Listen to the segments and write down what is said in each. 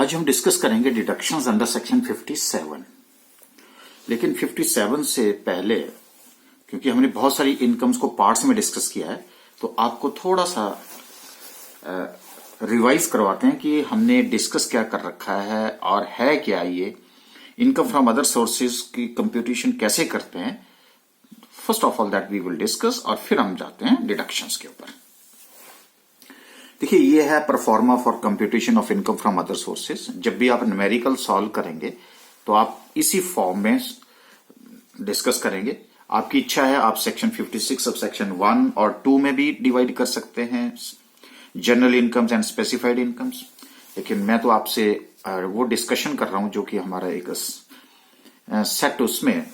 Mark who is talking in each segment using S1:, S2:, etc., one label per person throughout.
S1: आज हम डिस्कस करेंगे डिडक्शंस अंडर सेक्शन 57। लेकिन 57 से पहले, क्योंकि हमने बहुत सारी इनकम्स को पार्ट्स में डिस्कस किया है, तो आपको थोड़ा सा रिवाइज करवाते हैं कि हमने डिस्कस क्या कर रखा है और है क्या ये इनकम फ्रॉम अदर सोर्सेज की कंप्यूटेशन कैसे करते हैं। First of all that we will discuss, और फिर हम जाते हैं डिडक्शंस के ऊपर। देखिए, ये है pro forma for computation of income from other sources. जब भी आप न्यूमेरिकल सॉल्व करेंगे तो आप इसी फॉर्म में डिस्कस करेंगे। आपकी इच्छा है आप सेक्शन 56 सब सेक्शन 1 और 2 में भी डिवाइड कर सकते हैं, general incomes and specified incomes. लेकिन मैं तो आपसे वो डिस्कशन कर रहा हूं जो कि हमारा एक सेट उसमें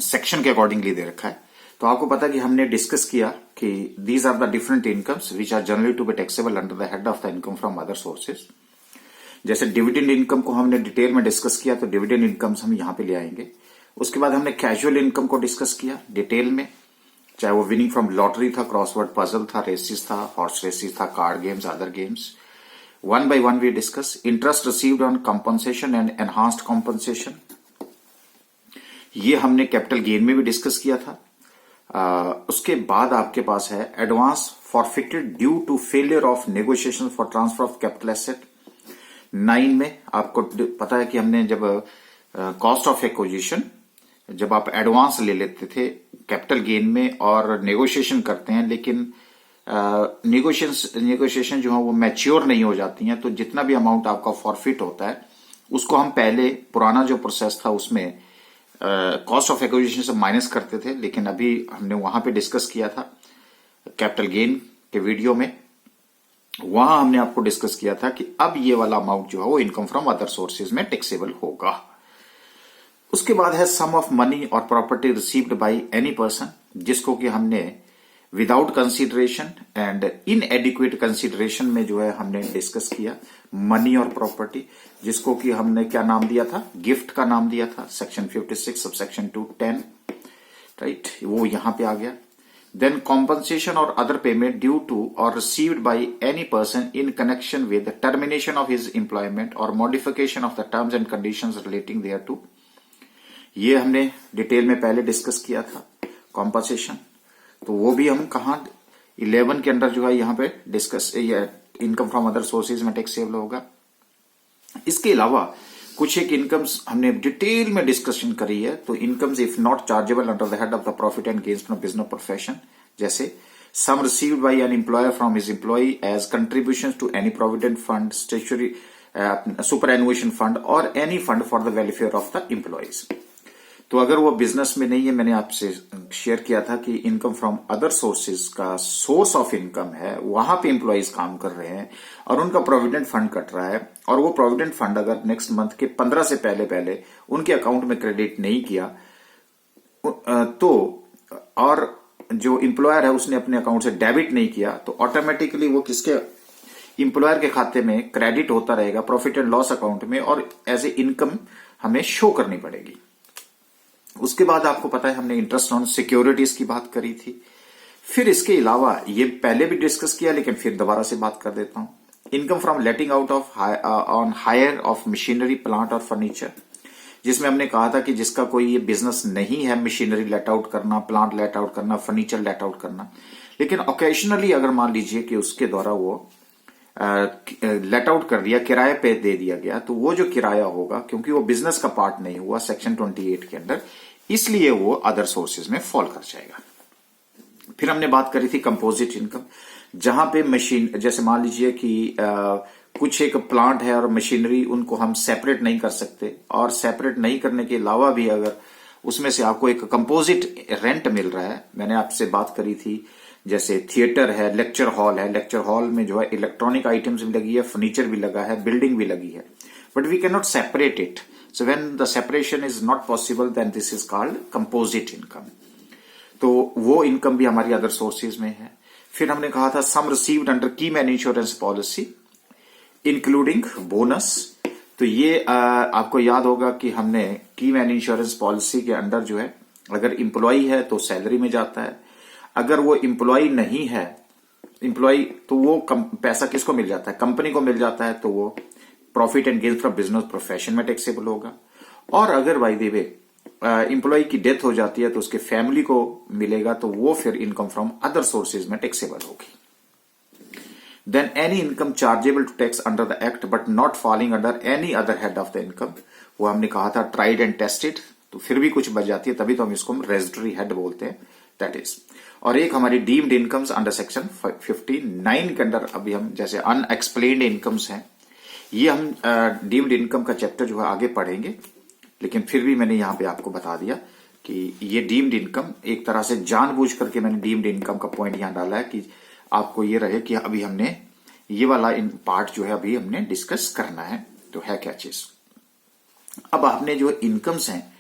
S1: सेक्शन के अकॉर्डिंगली दे रखा है। तो आपको पता है कि हमने डिस्कस किया कि these are the different incomes which are generally to be taxable under the head of the income from other sources. जैसे डिविडेंड इनकम को हमने डिटेल में डिस्कस किया, तो डिविडेंड इनकम्स हम यहां पे ले आएंगे। उसके बाद हमने कैजुअल इनकम को डिस्कस किया डिटेल में, चाहे वो विनिंग फ्रॉम लॉटरी था, क्रॉसवर्ड पजल था, रेसिस था, हॉर्स रेसिस था, card games, other games. One by one we discuss interest received on compensation and enhanced compensation. ये हमने कैपिटल गेन में भी डिस्कस किया था। उसके बाद आपके पास है advance forfeited due to failure of negotiation for transfer of capital asset. 9 में आपको पता है कि हमने जब कॉस्ट ऑफ एक्विजिशन, जब आप एडवांस ले लेते थे कैपिटल गेन में और नेगोशिएशन करते हैं, लेकिन नेगोशिएशन जो है वो मैच्योर नहीं हो जाती हैं, तो जितना भी अमाउंट आपका फॉरफिट होता है उसको हम पहले पुराना जो प्रोसेस था उसमें कॉस्ट ऑफ एक्विजिशन से माइनस करते थे। लेकिन अभी हमने वहां पे डिस्कस किया था कैपिटल गेन के वीडियो में, वहां हमने आपको डिस्कस किया था कि अब ये वाला अमाउंट जो है वो इनकम फ्रॉम अदर सोर्सेज में टैक्सेबल होगा। उसके बाद है सम ऑफ मनी और property received by any person, जिसको कि हमने विदाउट कंसीडरेशन एंड इनएडिक्वेट कंसीडरेशन में जो है हमने डिस्कस किया मनी और प्रॉपर्टी, जिसको कि हमने क्या नाम दिया था, गिफ्ट का नाम दिया था, सेक्शन 56 सब सेक्शन 210, राइट, वो यहां पे आ गया। Then compensation or other payment due to or received by any person in connection with termination of his employment or modification of the terms and conditions relating thereto. ये हमने detail में पहले discuss किया था compensation, तो वो भी हम कहा 11 के अंदर जो है यहां पे discuss income from other sources में टैक्सेबल होगा। इसके अलावा कुछ एक इनकम्स हमने डिटेल में डिस्कशन करी है, तो incomes if not chargeable under the head of the profit and gains from business profession, जैसे sum received by an employer from his employee as contributions to any provident fund, statutory superannuation fund or any fund for the welfare of the employees. तो अगर वो business में नहीं है, मैंने आपसे share किया था कि इनकम फ्रॉम अदर सोर्सेज का सोर्स ऑफ इनकम है, वहां पे एम्प्लॉइज काम कर रहे हैं और उनका प्रोविडेंट फंड कट रहा है, और वो प्रोविडेंट फंड अगर नेक्स्ट मंथ के 15 से पहले उनके अकाउंट में क्रेडिट नहीं किया, तो और जो एम्प्लॉयर है उसने अपने अकाउंट से डेबिट नहीं किया, तो ऑटोमेटिकली वो किसके, एम्प्लॉयर के खाते में क्रेडिट होता रहेगा प्रॉफिट एंड लॉस अकाउंट में, और एज ए इनकम हमें शो करनी पड़ेगी। उसके बाद आपको पता है हमने इंटरेस्ट ऑन सिक्योरिटीज की बात करी थी। फिर इसके अलावा ये पहले भी डिस्कस किया, लेकिन फिर दोबारा से बात कर देता हूं, income from letting out of on hire of machinery, plant और फर्नीचर, जिसमें हमने कहा था कि जिसका कोई ये बिजनेस नहीं है मशीनरी लेट आउट करना, प्लांट लेट आउट करना, फर्नीचर लेट आउट करना, लेकिन ओकेशनली अगर मान लीजिए कि उसके द्वारा वो लेट आउट कर दिया, किराए पे दे दिया गया, तो वो जो किराया होगा, क्योंकि वो बिजनेस का पार्ट नहीं हुआ सेक्शन 28 के अंदर, इसलिए वो अदर सोर्सेज में फॉल कर जाएगा। फिर हमने बात करी थी कंपोजिट इनकम, जहां पे मशीन, जैसे मान लीजिए कि कुछ एक प्लांट है और मशीनरी, उनको हम सेपरेट नहीं कर सकते, और सेपरेट नहीं करने के अलावा भी अगर उसमें से आपको एक कंपोजिट रेंट मिल रहा है, मैंने आपसे बात करी थी जैसे थिएटर है, लेक्चर हॉल है, लेक्चर हॉल में जो है इलेक्ट्रॉनिक आइटम्स भी लगी है, फर्नीचर भी लगा है, बिल्डिंग भी लगी है, but we can not separate it, so when the separation is not possible then this is called composite income. तो वो इनकम भी हमारी अदर सोर्सेज में है। फिर हमने कहा था सम रिसीव्ड अंडर की man insurance policy including bonus, तो ये आपको याद होगा कि हमने की मैन इंश्योरेंस पॉलिसी के अंडर जो है, अगर एम्प्लॉय है तो सैलरी में जाता है, अगर वो एम्प्लॉय नहीं है एम्प्लॉय, तो वो पैसा किसको मिल जाता है, कंपनी को मिल जाता है, तो वो profit and gain from business profession में टैक्सेबल होगा, और अगर बाय द वे एम्प्लॉय की डेथ हो जाती है तो उसके फैमिली को मिलेगा, तो वो फिर इनकम फ्रॉम अदर सोर्सेज में टैक्सेबल होगी। Then any income chargeable to tax under the act but not falling under any other head of the income, वो हमने कहा था ट्राइड एंड टेस्टेड, तो फिर भी कुछ बच जाती है, तभी तो हम इसको रेजिडरी हेड बोलते हैं, दैट इज। और एक हमारी डीम्ड इनकम्स अंडर सेक्शन 59 के अंदर अभी हम जैसे अनएक्सप्लेन्ड इनकम्स हैं, ये हम डीम्ड इनकम का चैप्टर जो है आगे पढ़ेंगे, लेकिन फिर भी मैंने यहां पे आपको बता दिया कि ये डीम्ड इनकम एक तरह से जानबूझ करके मैंने डीम्ड इनकम का पॉइंट यहां डाला है कि आपको ये रहे कि अभी हमने ये वाला पार्ट जो है अभी हमने डिस्कस करना है, तो है क्या चीज। अब आपने जो इनकम्स हैं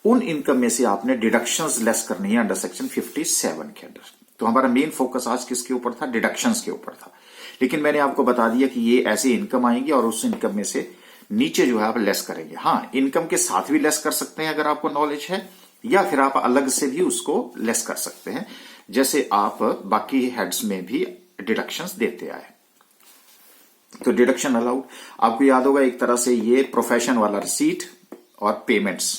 S1: उन इनकम में से आपने डिडक्शंस लेस करनी है अंडर सेक्शन 57 के अंदर। तो हमारा मेन फोकस आज किसके ऊपर था, डिडक्शंस के ऊपर था, लेकिन मैंने आपको बता दिया कि ये ऐसी इनकम आएंगी और उस इनकम में से नीचे जो है आप लेस करेंगे। हाँ, इनकम के साथ भी लेस कर सकते हैं अगर आपको नॉलेज है, या फिर आप अलग से भी उसको लेस कर सकते हैं, जैसे आप बाकी हेड्स में भी डिडक्शंस देते आए। तो डिडक्शन अलाउड आपको याद होगा एक तरह से ये प्रोफेशन वाला रिसीट और पेमेंट्स।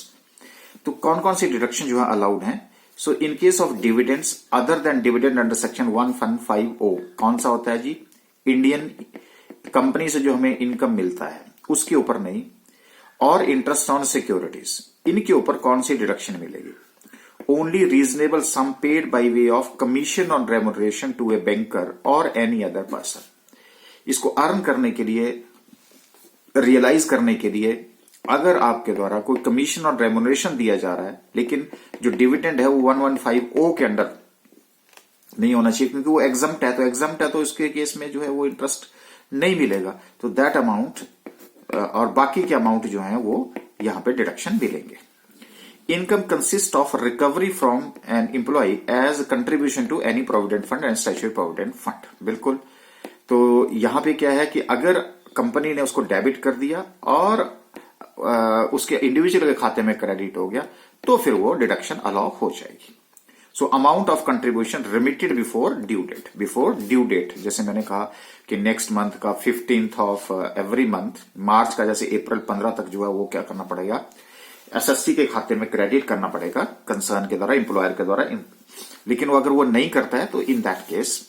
S1: तो कौन कौन सी डिडक्शन जो है अलाउड हैं, so in case of dividends other than dividend under section 150 कौन सा होता है जी, इंडियन कंपनी से जो हमें इनकम मिलता है उसके ऊपर नहीं, और इंटरेस्ट ऑन सिक्योरिटीज, इनके ऊपर कौन सी डिडक्शन मिलेगी, only reasonable sum paid by way of commission on remuneration to a banker और एनी अदर पर्सन। इसको अर्न करने के लिए, रियलाइज करने के लिए अगर आपके द्वारा कोई कमीशन और रेम्युनरेशन दिया जा रहा है, लेकिन जो डिविडेंड है वो 115 के अंडर नहीं होना चाहिए क्योंकि वो एग्जम्प्ट है, तो एग्जम्प्ट है तो इसके केस में जो है वो इंटरेस्ट नहीं मिलेगा, तो दैट अमाउंट और बाकी के अमाउंट जो है वो यहां पे डिडक्शन मिलेंगे। Income consist of recovery from an employ as contribution to any provident fund and statutory provident fund, बिल्कुल। तो यहां पे क्या है कि अगर कंपनी ने उसको डेबिट कर दिया और उसके इंडिविजुअल के खाते में क्रेडिट हो गया, तो फिर वो डिडक्शन अलाउ हो जाएगी। So amount of contribution remitted before due date, जैसे मैंने कहा कि नेक्स्ट मंथ का 15th ऑफ एवरी मंथ, मार्च का जैसे अप्रैल 15 तक जो है वो क्या करना पड़ेगा, एसएससी के खाते में क्रेडिट करना पड़ेगा कंसर्न के द्वारा, एम्प्लॉयर के द्वारा। लेकिन वो अगर वो नहीं करता है तो इन दैट केस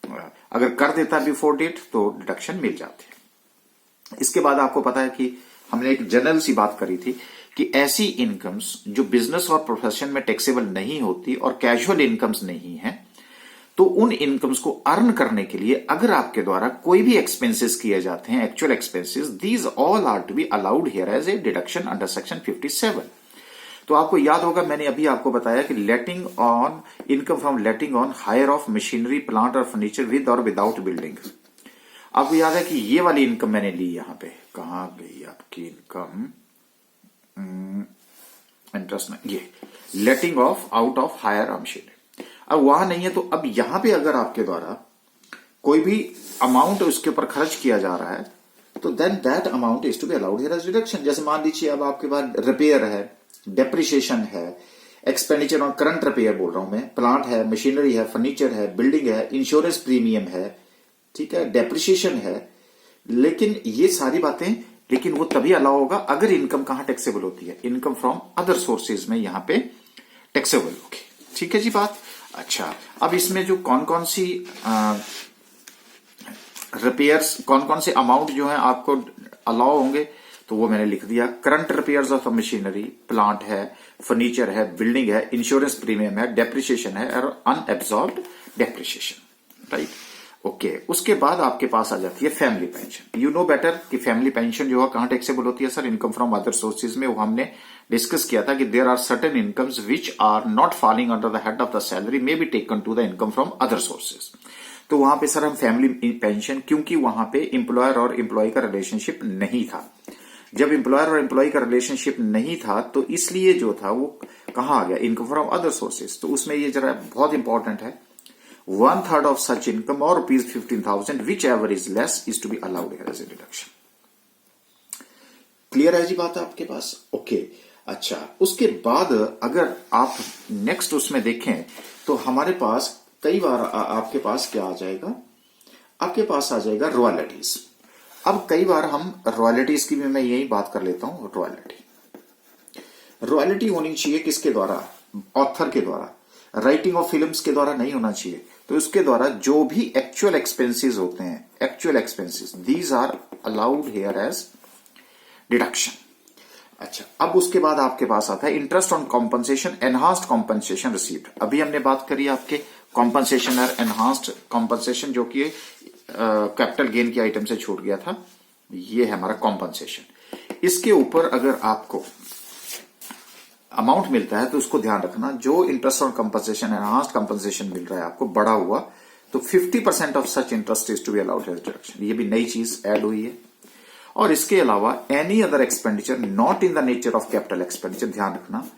S1: अगर कर देता है बिफोर डेट तो डिडक्शन मिल जाती है। इसके बाद आपको पता है कि हमने एक जनरल सी बात करी थी कि ऐसी इनकम्स जो बिजनेस और प्रोफेशन में टैक्सेबल नहीं होती और कैजुअल इनकम्स नहीं है, तो उन इनकम्स को अर्न करने के लिए अगर आपके द्वारा कोई भी एक्सपेंसेस किए जाते हैं, actual expenses, these all are to be allowed here as a deduction under section 57। तो आपको याद होगा मैंने अभी आपको बताया कि letting on income from letting on hire of machinery, plant और furniture with or without building. आपको याद है कि ये वाली इनकम मैंने ली, यहां पे कहां गई आपकी इनकम, इंटरेस्ट में, ये letting of out of hire machinery. अब वहां नहीं है, तो अब यहां पे अगर आपके द्वारा कोई भी अमाउंट उसके ऊपर खर्च किया जा रहा है तो then that amount is to be allowed here as deduction. जैसे मान लीजिए अब आपके पास रिपेयर है, डेप्रिसिएशन है, एक्सपेंडिचर ऑन करंट रिपेयर बोल रहा हूं मैं, प्लांट है, मशीनरी है, फर्नीचर है, बिल्डिंग है, इंश्योरेंस प्रीमियम है, ठीक है, डेप्रिसिएशन है, लेकिन ये सारी बातें, लेकिन वो तभी अलाउ होगा अगर इनकम कहां टैक्सेबल होती है, इनकम फ्रॉम अदर सोर्सेज में यहां पे टैक्सेबल होगी। ठीक है जी बात। अच्छा, अब इसमें जो कौन कौन सी रिपेयर्स, कौन कौन से अमाउंट जो है आपको अलाउ होंगे, तो वो मैंने लिख दिया। Current repairs of machinery, plant है, फर्नीचर है, बिल्डिंग है, इंश्योरेंस प्रीमियम है, डेप्रिसिएशन है और अनएब्सॉर्ब्ड डेप्रिसिएशन, राइट। ओके, उसके बाद आपके पास आ जाती है family pension. You know better कि फैमिली पेंशन जो है कहां टैक्सेबल होती है sir, income from other sources में। वो हमने डिस्कस किया था कि there are certain incomes which are not falling under the head of the salary may be taken to the income from other sources. तो वहां पे सर हम फैमिली पेंशन, क्योंकि वहां पे एम्प्लॉयर और एम्प्लॉय का रिलेशनशिप नहीं था। जब एम्प्लॉयर और एम्प्लॉय का रिलेशनशिप नहीं था तो इसलिए जो था वो कहां आ गया, इनकम फ्रॉम अदर सोर्सेज। तो उसमें ये जरा बहुत इंपॉर्टेंट है, 1/3 ऑफ सच इनकम और ₹15,000 whichever is less is to be allowed as a deduction. Clear है जी बात आपके पास? ओके। अच्छा, उसके बाद अगर आप नेक्स्ट उसमें देखें तो हमारे पास कई बार आपके पास क्या आ जाएगा, आपके पास आ जाएगा रॉयल्टीज। अब कई बार हम रॉयल्टीज की भी मैं यही बात कर लेता हूं। रॉयल्टी होनी चाहिए किसके द्वारा? ऑथर के द्वारा। राइटिंग ऑफ फिल्म्स के द्वारा नहीं होना चाहिए। तो इसके द्वारा जो भी एक्चुअल एक्सपेंसेस होते हैं, actual expenses, these are allowed here as deduction. अच्छा, अब उसके बाद आपके पास आता है interest on compensation, enhanced compensation received. अभी हमने बात करी आपके कॉम्पनसेशन और एनहांस्ड कॉम्पनसेशन, जो कि कैपिटल गेन की आइटम से छूट गया था। ये है हमारा कॉम्पनसेशन। इसके ऊपर अगर आपको अमाउंट मिलता है तो उसको ध्यान रखना, जो interest on compensation, enhanced compensation मिल रहा है आपको बड़ा हुआ, तो 50% of such interest is to be allowed as deduction. ये भी नई चीज ऐड हुई है। और इसके अलावा any other expenditure not in the nature of capital expenditure, ध्यान रखना,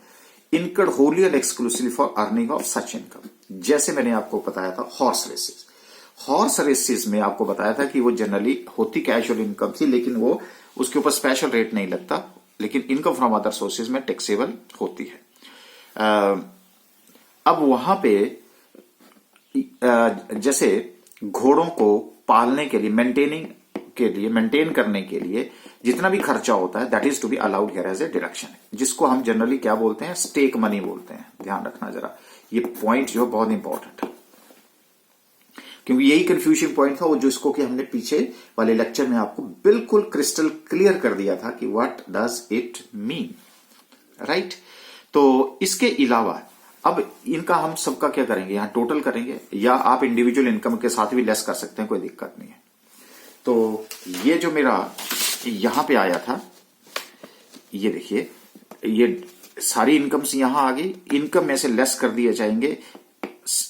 S1: incurred Holi and exclusively for earning of such income. जैसे मैंने आपको बताया था हॉर्स रेसेस, हॉर्स रेसेस में आपको बताया था कि वो जनरली होती कैजुअल इनकम थी, लेकिन वो उसके ऊपर स्पेशल रेट नहीं लगता, लेकिन इनकम फ्रॉम अदर सोर्सेज में टैक्सेबल होती है। अब वहां पे जैसे घोड़ों को पालने के लिए, मेंटेन करने के लिए जितना भी खर्चा होता है, that is to be allowed here as a deduction, जिसको हम जनरली क्या बोलते हैं? स्टेक मनी बोलते हैं। ध्यान रखना जरा, ये पॉइंट जो बहुत इंपॉर्टेंट है, क्योंकि यही कंफ्यूजन पॉइंट था वो, जिसको कि हमने पीछे वाले लेक्चर में आपको बिल्कुल क्रिस्टल क्लियर कर दिया था कि what does it mean, right. तो इसके अलावा अब इनका हम सबका क्या करेंगे? यहां टोटल करेंगे, या आप इंडिविजुअल इनकम के साथ भी लेस कर सकते हैं, कोई दिक्कत नहीं है। तो ये जो मेरा यहां पे आया था, ये देखिए, ये सारी इनकम्स यहां आ गई। इनकम में से लेस कर दिए जाएंगे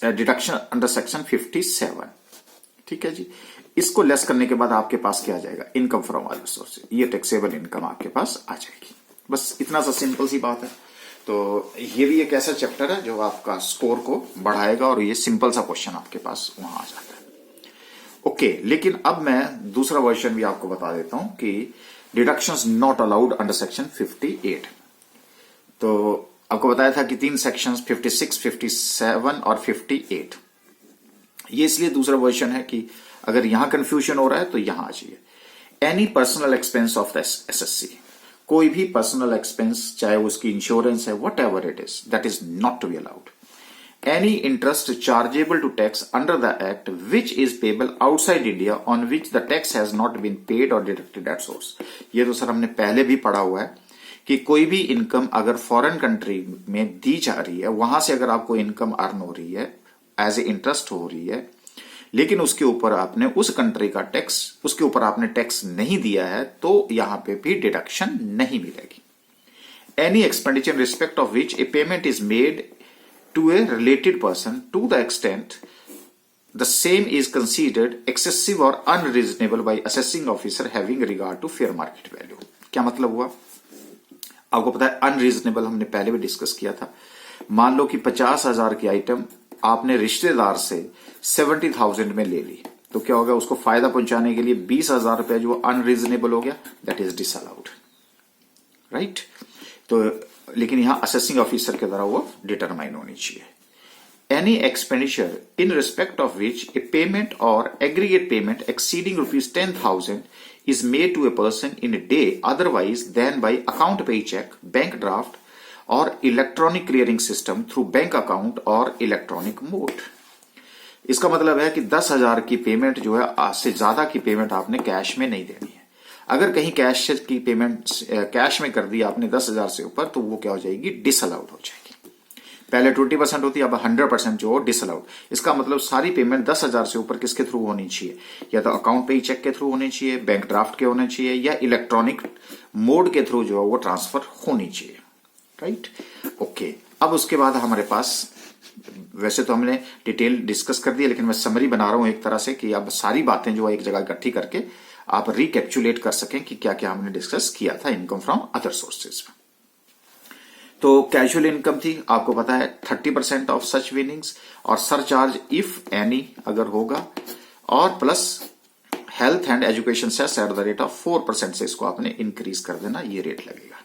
S1: डिडक्शन अंडर सेक्शन 57, ठीक है जी। इसको लेस करने के बाद आपके पास क्या आ जाएगा? Income from other sources. ये टैक्सेबल इनकम आपके पास आ जाएगी। बस इतना सा सिंपल सी बात है। तो ये भी एक ऐसा चैप्टर है जो आपका स्कोर को बढ़ाएगा, और ये सिंपल सा क्वेश्चन आपके पास वहां आ जाता है। ओके, लेकिन अब मैं दूसरा वर्जन भी आपको बता देता हूं कि deductions not allowed under section 58। तो आपको बताया था कि 3 सेक्शंस 56, 57 और 58। ये इसलिए दूसरा वर्जन है कि अगर यहां कंफ्यूजन हो रहा है तो यहां आ जाइए। Any personal expense of the SSC, कोई भी पर्सनल एक्सपेंस, चाहे उसकी इंश्योरेंस है, whatever it is, that is not to be allowed. Any interest chargeable to tax under the act which is payable outside India on which the tax has not been paid और deducted at source. ये तो sir हमने पहले भी पढ़ा हुआ है कि कोई भी इनकम अगर फॉरेन कंट्री में दी जा रही है, वहां से अगर आपको इनकम अर्न हो रही है, एज ए इंटरेस्ट हो रही है, लेकिन उसके ऊपर आपने उस कंट्री का टैक्स, उसके ऊपर आपने टैक्स नहीं दिया है, तो यहां पे भी डिडक्शन नहीं मिलेगी। Any expenditure respect of which a payment is made to a related person to the extent the same is considered excessive or unreasonable by assessing officer having regard to fair market value. क्या मतलब हुआ? आपको पता है unreasonable हमने पहले भी discuss किया था। मान लो कि 50,000 की आइटम आपने रिश्तेदार से 70,000 में ले ली, तो क्या होगा? उसको फायदा पहुंचाने के लिए 20,000 रुपए जो अनरीजनेबल हो गया, दैट इज डिसअलाउड, राइट। तो लेकिन यहां असेसिंग ऑफिसर के द्वारा वो डिटरमाइन होनी चाहिए। Any expenditure in respect of which a payment or aggregate payment exceeding ₹10,000 is made to a person in a day otherwise than by account paycheck, bank draft or electronic clearing system through bank account or electronic mode। इसका मतलब है कि 10,000 की payment जो है, आज से ज्यादा की पेमेंट आपने कैश में नहीं देनी है। अगर कहीं कैश की पेमेंट कैश में कर दी आपने 10,000 से ऊपर, तो वो क्या हो जाएगी? डिसअलाउड हो जाएगी। पहले 20% होती है, अब 100% जो डिसअलाउड। इसका मतलब सारी पेमेंट 10,000 से ऊपर किसके थ्रू होनी चाहिए? या तो अकाउंट पे चेक के थ्रू होनी चाहिए, बैंक ड्राफ्ट के होने चाहिए, या इलेक्ट्रॉनिक मोड के थ्रू जो है वो ट्रांसफर होनी चाहिए, राइट। ओके, अब उसके बाद हमारे पास, वैसे तो हमने डिटेल डिस्कस कर दिया, लेकिन मैं समरी बना रहा हूं एक तरह से कि अब सारी बातें जो है एक जगह इकट्ठी करके आप रिकैप्चुलेट कर सकें कि क्या क्या हमने डिस्कस किया था इनकम फ्रॉम अदर सोर्सेज में। तो कैजुअल इनकम थी, आपको पता है 30% ऑफ सच विनिंग्स, और सरचार्ज इफ एनी अगर होगा, और plus health and education cess at the rate of 4% से इसको आपने इंक्रीज कर देना, ये रेट लगेगा।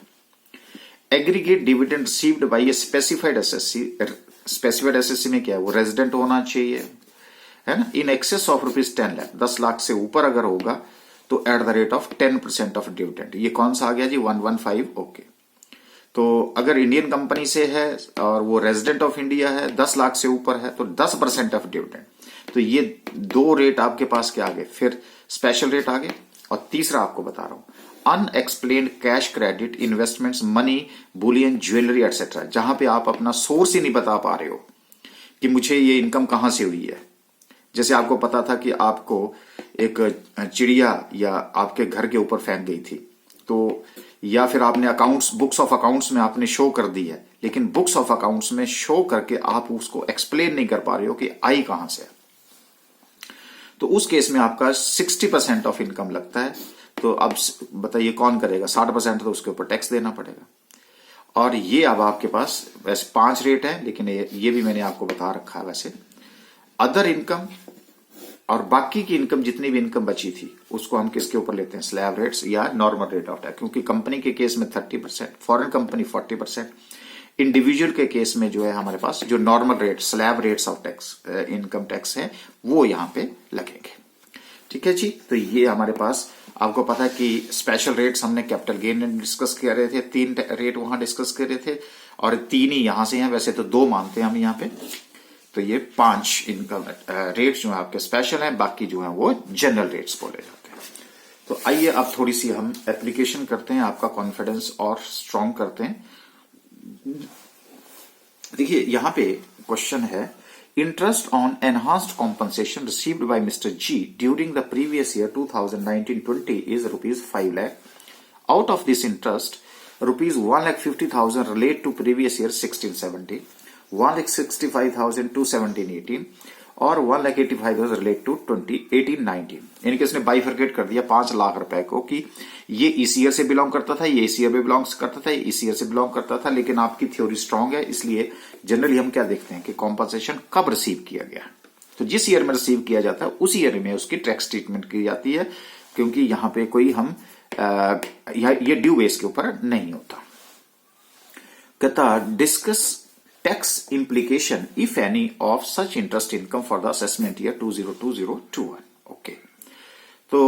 S1: Aggregate dividend received by a specified SSC, specified SSC में क्या है? वो रेजिडेंट होना चाहिए, है ना, in excess of ₹10 lakh, 10 lakh से ऊपर अगर होगा तो eight the rate of 10% of dividend. ये कौन सा आ गया जी? 115। ओके। तो अगर इंडियन कंपनी से है और वो रेजिडेंट ऑफ इंडिया है, 10 लाख से ऊपर है, तो 10% ऑफ डिविडेंड। तो ये दो रेट आपके पास क्या आ गए? फिर स्पेशल रेट आ गए। और तीसरा आपको बता रहा हूं, unexplained cash credit, investments, money, Boolean, jewellery etcetera, जहां पे आप अपना सोर्स ही नहीं बता पा रहे हो कि मुझे ये इनकम कहां से हुई है। जैसे आपको पता था कि आपको एक चिड़िया या आपके घर के ऊपर फेंक गई थी, तो या फिर आपने अकाउंट्स, बुक्स ऑफ अकाउंट्स में आपने शो कर दी है, लेकिन बुक्स ऑफ अकाउंट्स में शो करके आप उसको एक्सप्लेन नहीं कर पा रहे हो कि आई कहां से है, तो उस केस में आपका 60% ऑफ इनकम लगता है। तो अब बताइए कौन करेगा? 60% तो उसके ऊपर टैक्स देना पड़ेगा। और ये अब आपके पास वैसे 5 रेट है, लेकिन ये भी मैंने आपको बता रखा है। वैसे अदर इनकम और बाकी की इनकम, जितनी भी इनकम बची थी, उसको हम किसके ऊपर लेते हैं? स्लैब रेट्स या नॉर्मल रेट ऑफ टैक्स। क्योंकि कंपनी के केस में 30%, फॉरेन कंपनी 40%, इंडिविजुअल के केस में जो है हमारे पास जो normal rate, slab rates of tax, income tax है, वो यहां पे लगेंगे। ठीक है जी। तो ये हमारे पास, आपको पता है कि स्पेशल रेट्स हमने कैपिटल गेन में डिस्कस कर रहे थे, 3 रेट वहां डिस्कस कर रहे थे, और 3 ही यहां से हैं। वैसे तो 2 मानते हैं हम यहां पे। तो ये 5 इनकम रेट्स जो है आपके स्पेशल हैं, बाकी जो है वो जनरल रेट्स बोले जाते हैं। तो आइए अब थोड़ी सी हम एप्लीकेशन करते हैं, आपका कॉन्फिडेंस और स्ट्रांग करते हैं। देखिए यहां पे क्वेश्चन है, interest on enhanced compensation received by mister G during the previous year 2019-20 is ₹5 lakh. Out of this interest ₹1,50,000 relate to previous year 16-17, 1,65,000 to 17-18 और 1,85,000 रिलेट टू 2018-19। यानी कि इसने बाइफरकेट कर दिया 5 लाख रुपए को कि ये इस ईयर से बिलोंग करता था, ये इस ईयर में बिलोंग करता था, ये इस ईयर से बिलोंग करता था। लेकिन आपकी थ्योरी स्ट्रांग है, इसलिए जनरली हम क्या देखते हैं कि कॉम्पनसेशन कब रिसीव किया गया। तो जिस ईयर में रिसीव किया जाता है उस ईयर में उसकी टैक्स ट्रीटमेंट की जाती है, क्योंकि यहां पे कोई हम ये ड्यू बेस के ऊपर नहीं होता। कहता discuss tax implication if any of such interest income for the assessment year 2020-21। Okay. तो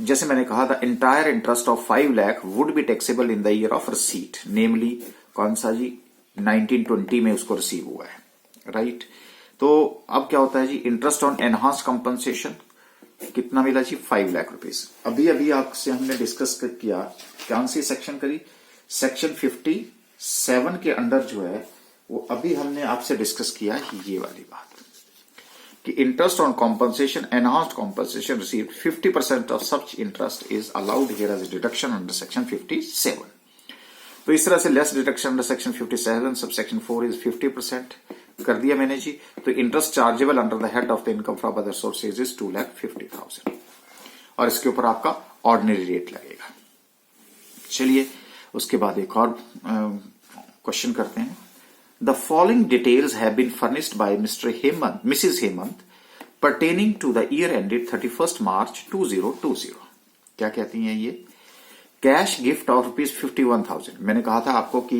S1: जैसे मैंने कहा था, entire interest of 5 lakh would be taxable in the year of receipt, namely कौन सा जी? 1920 में उसको रिसीव हुआ है, राइट। तो अब क्या होता है जी? इंटरेस्ट ऑन एनहांस कंपनसेशन कितना मिला जी? 5 लाख रुपीज। अभी अभी आपसे हमने डिस्कस किया, कौन सी सेक्शन करी? सेक्शन 57 के अंडर जो है वो अभी हमने आपसे डिस्कस किया ये वाली बात कि interest on compensation, enhanced compensation received 50% of such interest is allowed here as deduction under section 57। तो इस तरह से less deduction under section 57 sub section 4 is 50% कर दिया मैंने जी। तो interest chargeable under the head of the income from other sources is 2,50,000 और इसके ऊपर आपका ऑर्डिनरी रेट लगेगा। चलिए उसके बाद एक और क्वेश्चन करते हैं। The following details have been furnished by Mrs. Hemant pertaining to the year ended 31st March 2020। क्या कहती हैं ये? Cash gift of ₹51,000। मैंने कहा था आपको कि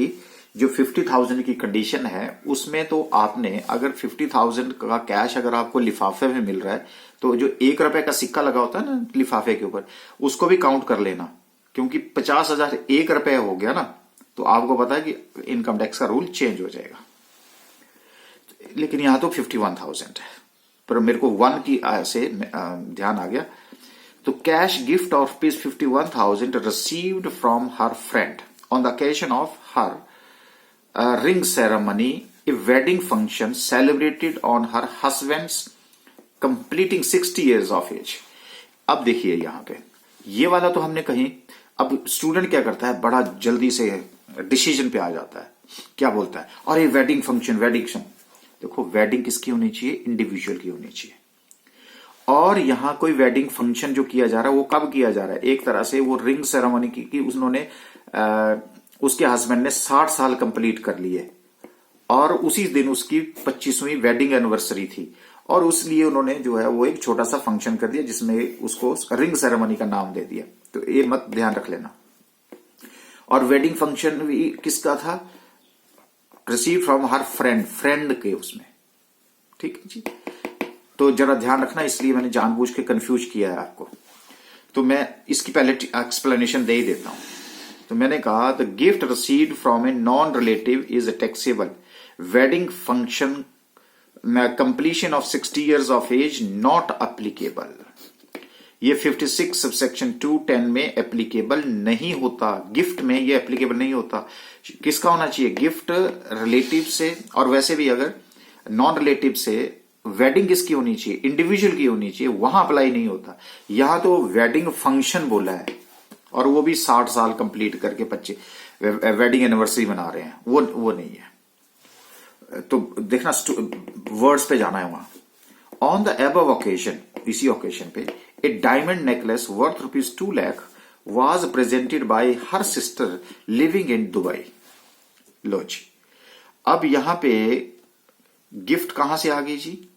S1: जो 50,000 की कंडीशन है उसमें तो आपने अगर 50,000 का कैश अगर आपको लिफाफे में मिल रहा है, तो जो ₹1 का सिक्का लगा होता है ना लिफाफे के ऊपर, उसको भी काउंट कर लेना, क्योंकि 50,000 ₹1 हो गया ना, तो आपको पता है कि इनकम टैक्स का रूल चेंज हो जाएगा। लेकिन यहां तो 51,000 है, पर मेरे को 1 की से ध्यान आ गया। तो cash gift of ₹51,000 received from her friend on the occasion of her ring ceremony, a wedding function celebrated on her husband's completing 60 years of age. अब देखिए यहां पे ये वाला तो हमने कहीं, अब स्टूडेंट क्या करता है, बड़ा जल्दी से डिसीजन पे आ जाता है, क्या बोलता है, और ये वेडिंग फंक्शन, देखो वेडिंग किसकी होनी चाहिए? इंडिविजुअल की होनी चाहिए। और यहां कोई वेडिंग फंक्शन जो किया जा रहा है वो कब किया जा रहा है? एक तरह से वो रिंग सेरेमनी की उन्होंने उसके हस्बैंड ने 60 साल कंप्लीट कर लिए और उसी दिन उसकी 25वीं वेडिंग एनिवर्सरी थी, और उसलिए उन्होंने जो है वो एक छोटा सा फंक्शन कर दिया जिसमें उसको रिंग सेरेमनी का नाम दे दिया। तो ये मत ध्यान रख लेना। और वेडिंग फंक्शन भी किसका था? रिसीव फ्रॉम हर फ्रेंड के उसमें, ठीक है जी। तो जरा ध्यान रखना, इसलिए मैंने जानबूझ के कंफ्यूज किया है आपको। तो मैं इसकी पहले एक्सप्लेनेशन दे ही देता हूं। तो मैंने कहा the gift received from a non relative is taxable, wedding function completion of 60 years of age not applicable. ये 56 सबसेक्शन 210 में एप्लीकेबल नहीं होता, गिफ्ट में ये एप्लीकेबल नहीं होता। किसका होना चाहिए? गिफ्ट रिलेटिव से, और वैसे भी अगर नॉन रिलेटिव से वेडिंग किसकी होनी चाहिए? इंडिविजुअल की होनी चाहिए, वहां अप्लाई नहीं होता। यहां तो वेडिंग फंक्शन बोला है, और वो भी 60 साल कंप्लीट करके बच्चे वेडिंग एनिवर्सरी मना रहे हैं, वो नहीं है। तो देखना वर्ड्स पे जाना है वहां। ऑन द एबव ओकेजन, इसी ओकेजन पे a diamond necklace worth ₹2 lakh was presented by her sister living in Dubai. लो जी, अब यहां पे गिफ्ट कहां से आ गई जी?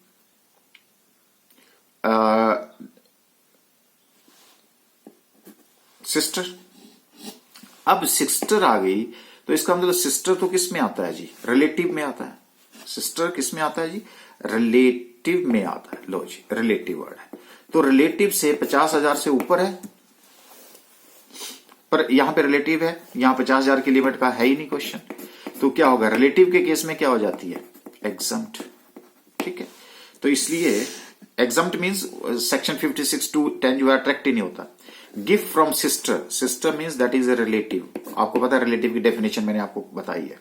S1: सिस्टर। अब सिस्टर आ गई तो इसका मतलब सिस्टर तो किस में आता है जी? रिलेटिव में आता है। सिस्टर किस में आता है जी? रिलेटिव में आता है। लो जी, रिलेटिव वर्ड है, तो रिलेटिव से 50,000 से ऊपर है, पर यहां पे रिलेटिव है, यहां 50,000 की लिमिट का है ही नहीं क्वेश्चन। तो क्या होगा? रिलेटिव के केस में क्या हो जाती है? एग्जम्प्ट। ठीक है, तो इसलिए एग्जम्प्ट मींस सेक्शन 56 to 10 जो है अट्रैक्ट ही नहीं होता। Gift from sister, sister means that is a relative. आपको पता है रिलेटिव की डेफिनेशन मैंने आपको बताई है।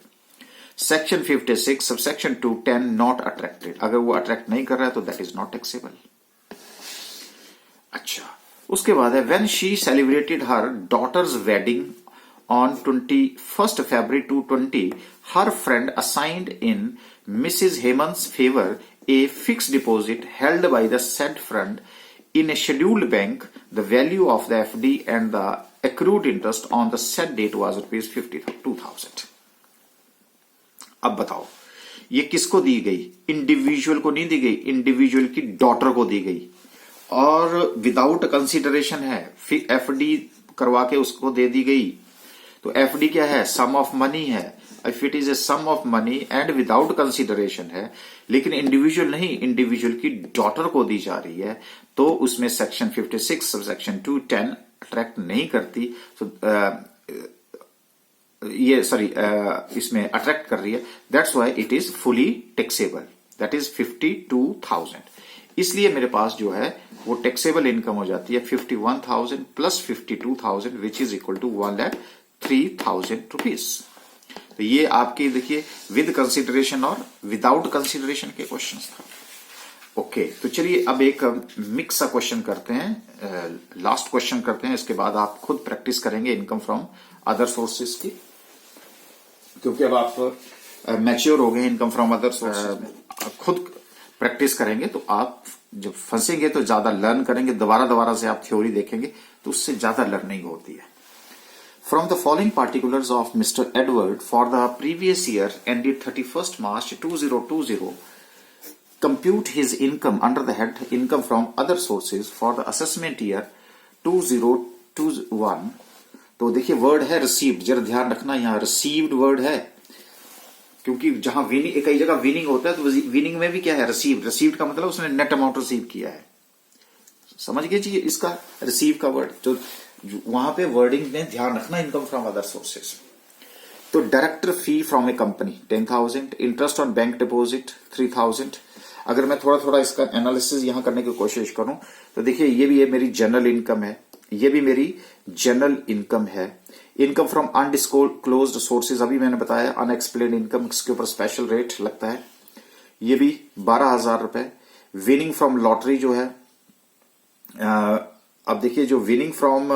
S1: सेक्शन 56 सबसेक्शन 210 नॉट अट्रैक्टेड, अगर वो अट्रैक्ट नहीं कर रहा है तो दैट इज नॉट टैक्सेबल। अच्छा, उसके बाद है when she celebrated her daughter's wedding on 21 February 2020, her friend assigned in Mrs. Hemant's favor a fixed deposit held by the said friend in a scheduled bank. The value of the FD and the accrued interest on the said date was ₹52,000। अब बताओ, ये किसको दी गई? Individual को नहीं दी गई, individual की daughter को दी गई, और विदाउट कंसिडरेशन है। फिर एफडी करवा के उसको दे दी गई। तो एफडी क्या है? सम ऑफ मनी है। If it is a sum of money and without consideration है, लेकिन इंडिविजुअल नहीं, इंडिविजुअल की डॉटर को दी जा रही है, तो उसमें सेक्शन 56 सबसेक्शन 210 अट्रैक्ट नहीं करती। तो ये सॉरी इसमें अट्रैक्ट कर रही है, that's why it is fully taxable, that is 52,000। इसलिए मेरे पास जो है वो टैक्सेबल इनकम हो जाती है 51,000 plus 52,000 which is equal to 1,03,000 rupees. तो ये आपके देखिए विद कंसिडरेशन और विदाउट कंसिडरेशन के क्वेश्चंस था। ओके, तो चलिए अब एक मिक्स सा क्वेश्चन करते हैं, लास्ट क्वेश्चन करते हैं, इसके बाद आप खुद प्रैक्टिस करेंगे इनकम फ्रॉम अदर सोर्सेज की, क्योंकि अब आप मैच्योर हो गए इनकम फ्रॉम अदर सोर्सेज। खुद प्रैक्टिस करेंगे तो आप जब फंसेंगे तो ज्यादा लर्न करेंगे, दोबारा से आप थ्योरी देखेंगे तो उससे ज्यादा लर्निंग होती है। From the following particulars of mister Edward for the previous year ended 31 March 2020, compute his income under the head income from other sources for the assessment year 2021। तो देखिए वर्ड है रिसीव्ड, जरा ध्यान रखना यहां रिसीव्ड वर्ड है, क्योंकि जहां विनिंग, कई जगह विनिंग होता है तो विनिंग में भी क्या है? रिसीव्ड। रिसीव्ड का मतलब उसने नेट अमाउंट रिसीव किया है। समझ गए जी इसका रिसीव का वर्ड? तो वहां पे वर्डिंग में ध्यान रखना, इनकम फ्रॉम अदर सोर्सेज। तो director fee from A company 10,000, interest on bank deposit 3,000। अगर मैं थोड़ा थोड़ा इसका एनालिसिस यहां करने की कोशिश करूं तो देखिए ये भी मेरी जनरल इनकम है, ये भी मेरी जनरल इनकम है। इनकम फ्रॉम अनडिस्क्लोज्ड सोर्सेज, अभी मैंने बताया अनएक्सप्लेन्ड इनकम, इसके ऊपर स्पेशल रेट लगता है, ये भी 12,000 रुपए। विनिंग फ्रॉम लॉटरी जो है, अब देखिए जो विनिंग फ्रॉम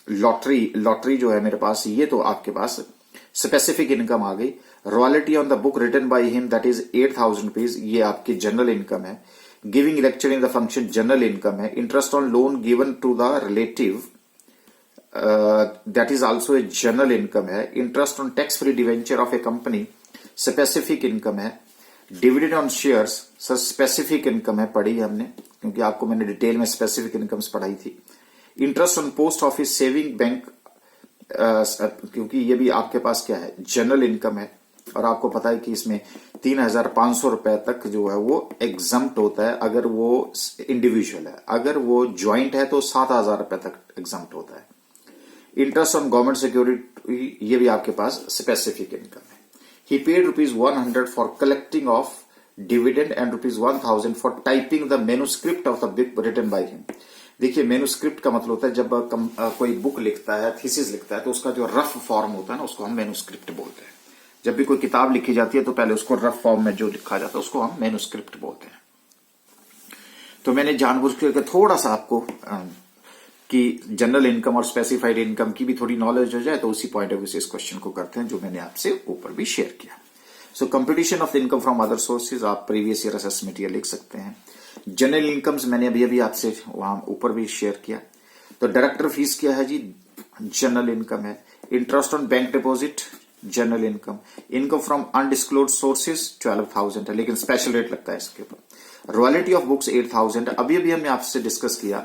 S1: लॉटरी जो है मेरे पास, ये तो आपके पास स्पेसिफिक इनकम आ गई। Royalty on the book written by him that is 8,000 rupees, ये आपकी जनरल इनकम है। Giving lecture in the function general income है। Interest on loan given to the relative that is also a general income है। Interest on tax free debenture of a company specific income है। Dividend on shares sir specific income है, पढ़ी है हमने, क्योंकि आपको मैंने डिटेल में स्पेसिफिक इनकम्स पढ़ाई थी। Interest on post office saving bank, क्योंकि ये भी आपके पास क्या है? जनरल इनकम है। और आपको पता है कि इसमें 3,500 रुपए तक जो है वो एग्जम्प्ट होता है अगर वो इंडिविजुअल है। अगर वो ज्वाइंट है तो 7,000 रुपए तक एग्जम्प्ट होता है। इंटरेस्ट ऑन गवर्नमेंट सिक्योरिटी, ये भी आपके पास स्पेसिफिक इनकम है। He paid ₹100 for collecting of dividend and ₹1,000 for typing the manuscript of the book written by him. देखिए, मेनूस्क्रिप्ट का मतलब होता है जब कोई बुक लिखता है, थीसिस लिखता है, तो उसका जो रफ फॉर्म होता है ना, उसको हम मेनूस्क्रिप्ट बोलते हैं। जब भी कोई किताब लिखी जाती है तो पहले उसको रफ फॉर्म में जो लिखा जाता है उसको हम मेनूस्क्रिप्ट बोलते हैं। तो मैंने जानबूझ के थोड़ा सा आपको कि जनरल इनकम और स्पेसिफाइड इनकम की भी थोड़ी नॉलेज हो जाए, तो उसी पॉइंट ऑफ व्यू से इस क्वेश्चन को करते हैं जो मैंने आपसे ऊपर भी शेयर किया। So competition of the income from other sources, आप प्रीवियस ईयर असेसमेंट लिख सकते हैं। जनरल इनकम्स मैंने अभी आपसे वहां ऊपर भी शेयर किया। तो डायरेक्टर फीस क्या है जी, जनरल इनकम है। Interest on bank deposit, general income. Income from undisclosed sources 12,000 है, लेकिन स्पेशल रेट लगता है इसके ऊपर। Royalty of books 8,000। अभी हमने आपसे डिस्कस किया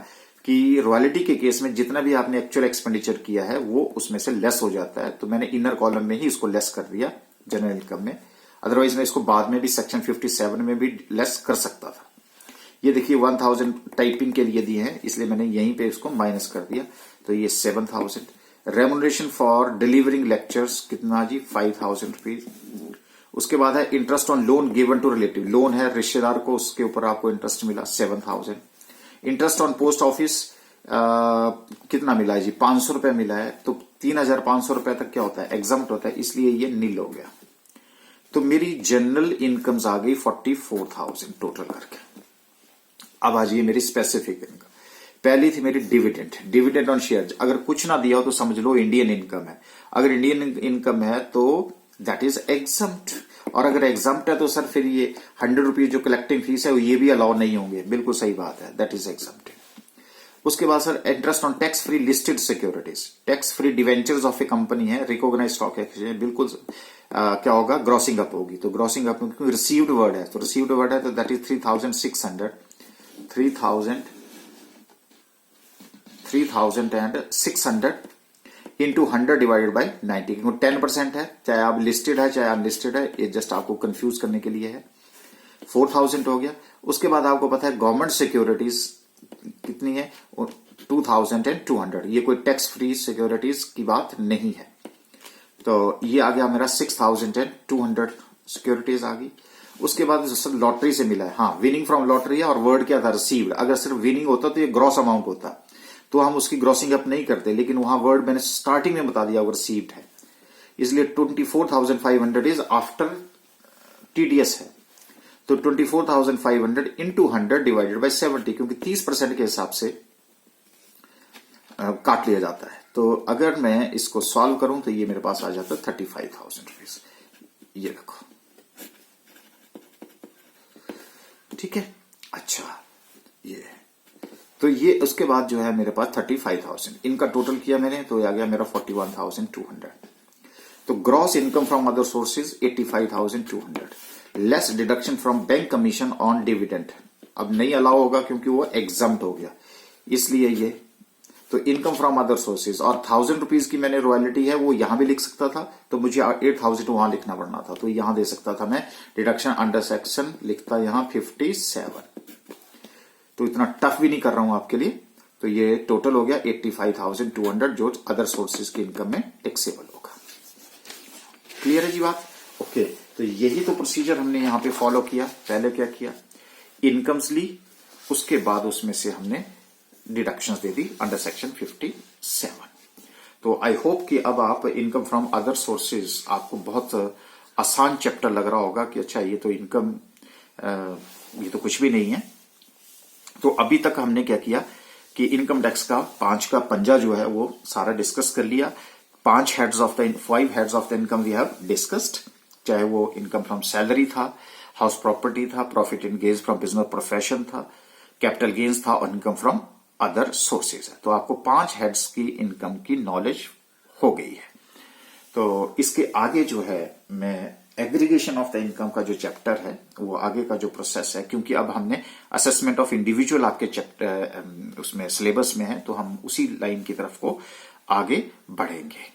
S1: कि रॉयल्टी के केस में जितना भी आपने एक्चुअल एक्सपेंडिचर किया है वो उसमें से लेस हो जाता है, तो मैंने इनर कॉलम में ही इसको लेस कर दिया जनरल इनकम में। अदरवाइज मैं इसको बाद में भी सेक्शन 57 में भी लेस कर सकता था। ये देखिए 1,000 टाइपिंग के लिए दिए हैं, इसलिए मैंने यहीं पे इसको माइनस कर दिया, तो ये 7,000। रेमुनरेशन फॉर डिलीवरिंग लेक्चर्स कितना जी, 5,000 रुपीज। उसके बाद है interest on loan given to relative, loan है रिश्तेदार को, उसके ऊपर आपको इंटरेस्ट मिला 7,000। इंटरेस्ट ऑन पोस्ट ऑफिस कितना मिला है जी, 500 रुपए मिला है। तो 3,500 रुपए तक क्या होता है, एग्जम्प्ट होता है, इसलिए ये नील हो गया। तो मेरी जनरल इनकम्स आ गई 44,000 टोटल करके। अब आ जाइए मेरी स्पेसिफिक इनकम। पहली थी मेरी डिविडेंड, डिविडेंड ऑन शेयर। अगर कुछ ना दिया हो तो समझ लो इंडियन इनकम है। अगर इंडियन इनकम है तो दैट इज एग्जम्प्ट, और अगर एग्जम्प्ट है तो सर फिर ये 100 रुपीज जो कलेक्टिंग फीस है ये भी अलाउ नहीं होंगे। बिल्कुल सही बात है, दैट इज एग्जम्प्ट। उसके बाद sir interest on tax free listed securities, tax free debentures of a company है, रिकॉग्नाइज स्टॉक एक्सचेंज, बिल्कुल क्या होगा, ग्रॉसिंग अप होगी। तो ग्रॉसिंग अप रिसीव्ड वर्ड है, तो रिसीव्ड वर्ड है तो that is 3,600 into 100 divided by 90, क्योंकि 10% है, चाहे आप लिस्टेड है चाहे अनलिस्टेड है, ये जस्ट आपको कंफ्यूज करने के लिए है। 4,000 हो गया। उसके बाद आपको पता है गवर्नमेंट सिक्योरिटीज कितनी है, 2,200, ये कोई टैक्स फ्री सिक्योरिटीज की बात नहीं है। तो ये आ गया मेरा 6,200 सिक्योरिटीज आ गई। उसके बाद लॉटरी से मिला है, हाँ विनिंग फ्रॉम लॉटरी है, और वर्ड क्या था, रिसीव्ड। अगर सिर्फ विनिंग होता तो ये ग्रॉस अमाउंट होता, तो हम उसकी ग्रॉसिंग अप नहीं करते, लेकिन वहां वर्ड मैंने स्टार्टिंग में बता दिया वो रिसीव्ड है, इसलिए 24,500 इज आफ्टर टीडीएस है। तो 24,500 इंटू 100 डिवाइडेड बाई 70, क्योंकि 30% के हिसाब से काट लिया जाता है। तो अगर मैं इसको सॉल्व करूं तो ये मेरे पास आ जाता है 35,000 रुपीज। ये देखो, ठीक है। अच्छा, ये तो ये उसके बाद जो है मेरे पास 35,000, इनका टोटल किया मैंने तो ये आ गया मेरा 41,200। तो gross income from other sources 85,200, less deduction from bank commission on dividend, अब नहीं अलाउ होगा क्योंकि वो एग्जम्प्ट हो गया, इसलिए ये। तो इनकम फ्रॉम अदर सोर्सेज, और 1,000 रुपीज की मैंने रॉयल्टी है वो यहां भी लिख सकता था, तो मुझे 8,000 वहां लिखना पड़ना था, तो यहां दे सकता था मैं। डिडक्शन अंडर सेक्शन लिखता यहां 57, तो इतना टफ भी नहीं कर रहा हूं आपके लिए। तो ये टोटल हो गया 85,200, जो अदर सोर्सेज की इनकम में टैक्सेबल होगा। क्लियर है जी बात? ओके, तो यही तो प्रोसीजर हमने यहां पे फॉलो किया। पहले क्या किया, इनकम्स ली, उसके बाद उसमें से हमने deductions they the under section 57। तो आई होप कि अब आप इनकम फ्रॉम अदर सोर्सेज, आपको बहुत आसान चैप्टर लग रहा होगा कि अच्छा ये तो इनकम, ये तो कुछ भी नहीं है। तो अभी तक हमने क्या किया कि इनकम टैक्स का 5 का पंजा जो है वो सारा डिस्कस कर लिया। 5 heads of the 5 heads of the income we have discussed, चाहे वो इनकम फ्रॉम सैलरी था, हाउस प्रॉपर्टी था, profit in gains from business profession था, कैपिटल गेन्स था, और इनकम फ्रॉम अदर सोर्सेज है। तो आपको 5 हेड्स की इनकम की नॉलेज हो गई है। तो इसके आगे जो है मैं एग्रीगेशन ऑफ द इनकम का जो चैप्टर है वो आगे का जो प्रोसेस है, क्योंकि अब हमने असेसमेंट ऑफ इंडिविजुअल आपके चैप्टर उसमें सिलेबस में है, तो हम उसी लाइन की तरफ को आगे बढ़ेंगे।